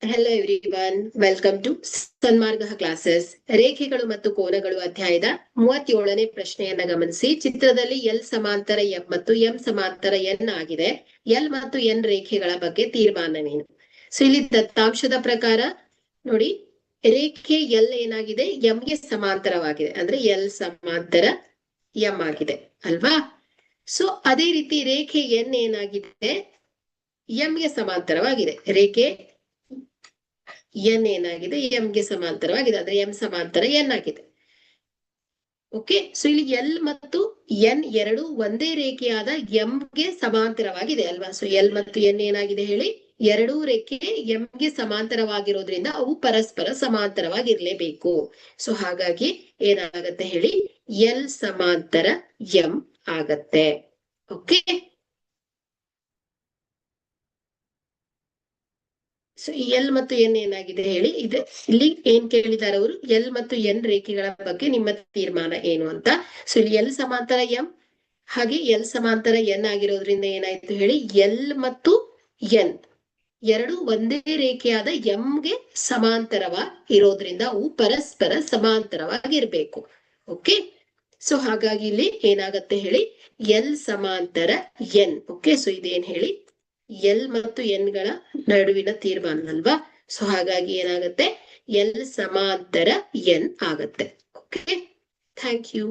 Hello everyone, welcome to Sanmarga classes. ರೇಖೆಗಳು ಮತ್ತು ಕೋನಗಳು ಅಧ್ಯಾಯದ 37ನೇ ಪ್ರಶ್ನೆಯನ್ನ ಗಮನಿಸಿ. ಚಿತ್ರದಲ್ಲಿ ಎಲ್ ಸಮಾಂತರ ಎಂ ಮತ್ತು ಎಂ ಸಮಾಂತರ ಎನ್ ಆಗಿದೆ. ಎಲ್ ಮತ್ತು ಎನ್ ರೇಖೆಗಳ ಬಗ್ಗೆ ತೀರ್ಮಾನವೇನು? ಸೊ ಇಲ್ಲಿ ದತ್ತಾಂಶದ ಪ್ರಕಾರ ನೋಡಿ, ರೇಖೆ ಎಲ್ ಏನಾಗಿದೆ, ಎಂ ಗೆ ಸಮಾಂತರವಾಗಿದೆ. ಅಂದ್ರೆ ಎಲ್ ಸಮಾಂತರ ಎಂ ಆಗಿದೆ ಅಲ್ವಾ? ಸೊ ಅದೇ ರೀತಿ ರೇಖೆ ಎನ್ ಏನಾಗಿದೆ, ಎಂ ಗೆ ಸಮಾಂತರವಾಗಿದೆ. ರೇಖೆ ಎನ್ ಏನಾಗಿದೆ, ಎಂ ಗೆ ಸಮಾಂತರವಾಗಿದೆ. ಅಂದ್ರೆ ಎಂ ಸಮಾಂತರ ಎನ್ ಆಗಿದೆ. ಓಕೆ, ಸೊ ಇಲ್ಲಿ ಎಲ್ ಮತ್ತು ಎನ್ ಎರಡು ಒಂದೇ ರೇಖೆಯಾದ ಎಂ ಗೆ ಸಮಾಂತರವಾಗಿದೆ ಅಲ್ವಾ? ಸೊ ಎಲ್ ಮತ್ತು ಎನ್ ಏನಾಗಿದೆ ಹೇಳಿ, ಎರಡೂ ರೇಖೆ ಎಂ ಗೆ ಸಮಾಂತರವಾಗಿರೋದ್ರಿಂದ ಅವು ಪರಸ್ಪರ ಸಮಾಂತರವಾಗಿರ್ಲೇಬೇಕು. ಸೊ ಹಾಗಾಗಿ ಏನಾಗತ್ತೆ ಹೇಳಿ, ಎಲ್ ಸಮಾಂತರ ಎಂ ಆಗತ್ತೆ. ಓಕೆ, ಸೊ ಎಲ್ ಮತ್ತು ಎನ್ ಏನಾಗಿದೆ ಹೇಳಿ. ಇದೆ ಇಲ್ಲಿ ಏನ್ ಕೇಳಿದಾರೆ ಅವರು, ಎಲ್ ಮತ್ತು ಎನ್ ರೇಖೆಗಳ ಬಗ್ಗೆ ನಿಮ್ಮ ತೀರ್ಮಾನ ಏನು ಅಂತ. ಸೊ ಇಲ್ಲಿ ಎಲ್ ಸಮಾಂತರ ಎಂ ಹಾಗೆ ಎಲ್ ಸಮಾಂತರ ಎನ್ ಆಗಿರೋದ್ರಿಂದ ಏನಾಯ್ತು ಹೇಳಿ, ಎಲ್ ಮತ್ತು ಎನ್ ಎರಡು ಒಂದೇ ರೇಖೆಯಾದ ಎಂ ಗೆ ಸಮಾಂತರವಾಗಿರೋದ್ರಿಂದ ಅವು ಪರಸ್ಪರ ಸಮಾಂತರವಾಗಿರ್ಬೇಕು. ಓಕೆ, ಸೊ ಹಾಗಾಗಿ ಇಲ್ಲಿ ಏನಾಗತ್ತೆ ಹೇಳಿ, ಎಲ್ ಸಮಾಂತರ ಎನ್. ಓಕೆ, ಸೊ ಇದೇನ್ ಹೇಳಿ, ಎಲ್ ಮತ್ತು ಎನ್ ಗಳ ನಡುವಿನ ತೀರ್ಮಾನ ಅಲ್ವಾ? ಸೊ ಹಾಗಾಗಿ ಏನಾಗತ್ತೆ, ಎಲ್ ಸಮಾಂತರ ಎನ್ ಆಗತ್ತೆ. Okay, thank you.